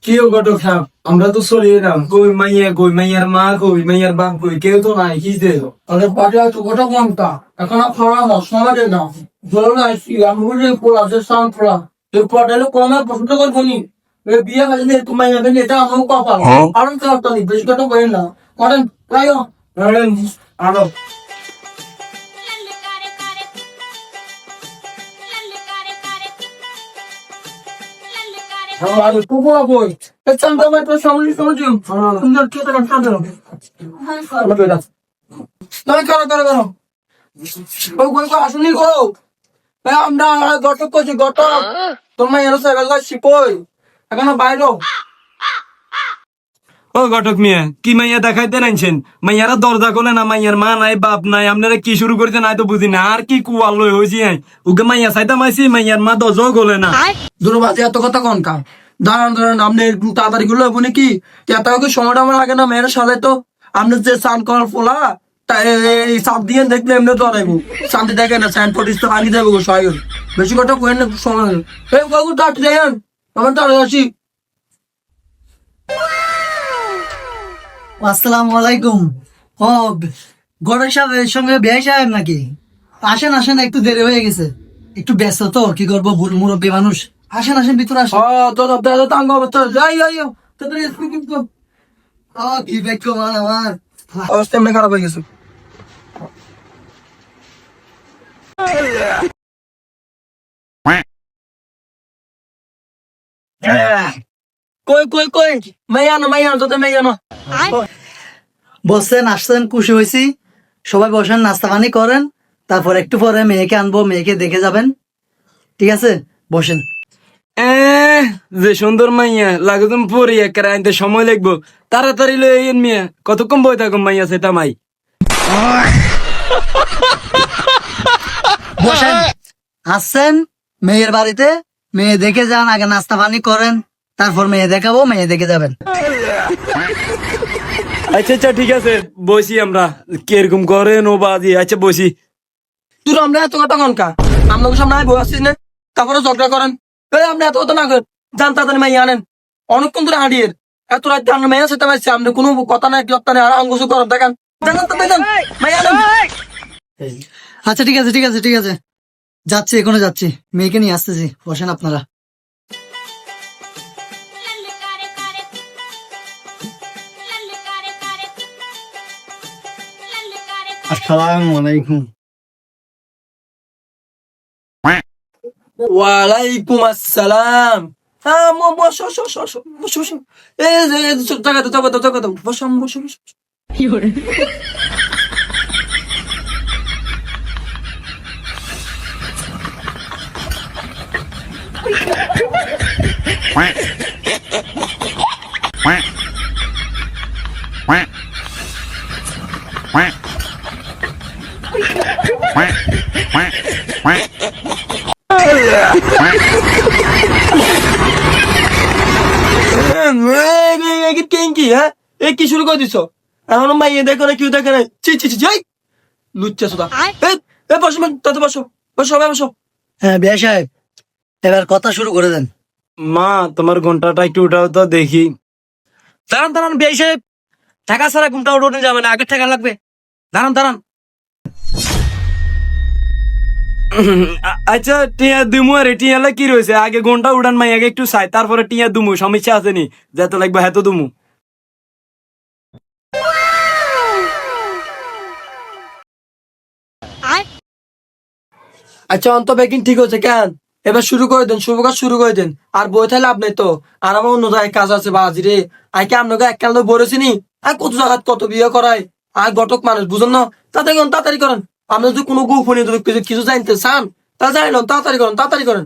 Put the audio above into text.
কেউ ঘটক সাহেব আমরা তো চলে এলাম, কই মাইয়া কই মাইয়ার মা কই মাইয়ার বাপ কই কেউ তো নাই, কি দে আরে পাটে আছে গোটা কমটা এখন খাওয়া না সমাজে না জল নাই আমি পোলা যে সান পোলা এই পটেলে কমে পছন্দ করবো নি বিয়ে বাজলে তোমায় যাবে এটা আমার কপাল আর তো নি বেশি কথা বলেন না করেন প্রায় আরো আর তো বড় বই এই চান্দা মাত্র সামনে সমঝু সুন্দর কে টাকা খাবে তুমি করো করো করো ওই কোন কো আসুনি করো আমরা গটক করছি গটক তোমার এর সাইকেল শিপই এখন বাইরে ও ঘটক মিয়া কি মাইয়া দেখাইতে নাইছেন, মাইয়ারা দরজা খোলে না, মাইয়ার মা নাই বাপ নাই, আপনারা কি শুরু করতে নাই তো বুঝি না, আর কি কুয়াল লই হয়েছি ওকে মাইয়া চাইতে মাইছি মাইয়ার মা দরজাও খোলে না। দুর্বাতি এত কথা কন কা দাঁড়ান দাঁড়ান আপনি তাড়াতাড়ি গুলো হবো নাকি এত সময়টা আমার আগে না মেয়ের সাথে তো আপনি যে স্নান করার ফোলা এই চাপ দিয়ে দেখলে এমনি ধরাইবো শান্তি দেখে না স্যান্ড পটিস তো আনি দেবো সহায়ক বেশি কথা কেন না সময় এই কাকু তাড়াতাড়ি দেন আমার তাড়াতাড়ি আসি। আসসালামু আলাইকুম। ও গড়ের সাহেবের সঙ্গে বিয়ে সাহেব নাকি? আসেন আসেন, একটু দেরি হয়ে গেছে, একটু ব্যস্ত তো, কি করবো মুরব্বী মানুষ। আসেন আসেন ভিতরে আসেন। তো তাঙ্গ অবস্থা যাই যাই তাড়াতাড়ি স্পিকিং তো কি ব্যাখ্য মান আমার অবস্থা এমনি খারাপ হয়ে গেছে। কই কই কই মাইয়ানো তোদের মাইয়ানো বসছেন, আসছেন, খুশি হয়েছি। সবাই বসেন, নাস্তা পানি করেন, তারপর একটু পরে মেয়েকে আনবো, মেয়েকে দেখে যাবেন। ঠিক আছে, বসেন। যে সুন্দর মাইয়া লাগে তুমি পরি একেবারে আনতে সময় লাগবো, তাড়াতাড়ি লই আইন মিয়া, কতক্ষণ বই থাকুন মাইয়া সেটা মাই। বসেন, আসছেন মেয়ের বাড়িতে, মেয়ে দেখে যান, আগে নাস্তা পানি করেন, তারপর মেয়ে দেখাবো, মেয়ে দেখে যাবেন। আচ্ছা আচ্ছা ঠিক আছে, বসি আমরা, কিরকম করেন ও বাজি। আচ্ছা বসি। তুই আমরা এত কথা কনকা আপনাকে সামনে বই আসছিস না তারপরে ঝগড়া করেন এই আপনি এত কথা না করেন যান তাড়াতাড়ি মাইয়া আনেন অনেকক্ষণ ধরে হাঁটিয়ে এত রাত আমরা মেয়ে সেটা পাইছি আপনি কোনো কথা নাই জগতা নেই আর অঙ্গসু করেন দেখেন মাইয়া আনেন। আচ্ছা ঠিক আছে ঠিক আছে ঠিক আছে, যাচ্ছি, এখনো যাচ্ছি, মেয়েকে নিয়ে আসতেছি। বসেন আপনারা। আসসালামু আলাইকুম। ওয়ালাইকুম আসসালাম। হ্যাঁ বসো এই জায়গা তো বসো বসো বসো। কি হ্যাঁ এই কি শুরু করে দিছ এখন মাইয়ে দেখো না কেউ দেখে না ছি ছি ছি যাই লুচ্চা সুদা বসো তাতে বসো বসো বসো। হ্যাঁ বিয়া সাহেব, এবার কথা শুরু করে দেন। মা তোমার ঘন্টাটা একটু উঠাও তো দেখি। দাঁড়ান দাঁড়ান বিয়ে সাহেব, টাকা ছাড়া ঘুমটা উঠে যাবে না, আগে টাকা লাগবে। দাঁড়ান দাঁড়ান। আচ্ছা টিয়া দুমু, আরে টিয়ালে কি রয়েছে, আগে ঘন্টা উড়ান মাই, আগে একটু চাই, তারপরে টিয়া দুমু, সমস্যা আছে নি, যেত লাগবে হেতো দুমু। আচ্ছা অন্ত বেকিং ঠিক হচ্ছে কেন এবার শুরু করে দেন, শুভ কাজ শুরু করে দেন। আর বই থাকলে লাভ নেই তো, আর আমার অন্য জায়গায় কাজ আছে বাজি রে। আই কি আপনাকে এক কাল বলেছি নি আর কত জায়গা কত বিয়ে করায় আর ঘটক মানুষ বুঝুন না, তাড়াতাড়ি করেন। আপনি যদি কোনো গোপনে কিছু জানতে চান তা জানিলেন, তাড়াতাড়ি করেন তাড়াতাড়ি করেন।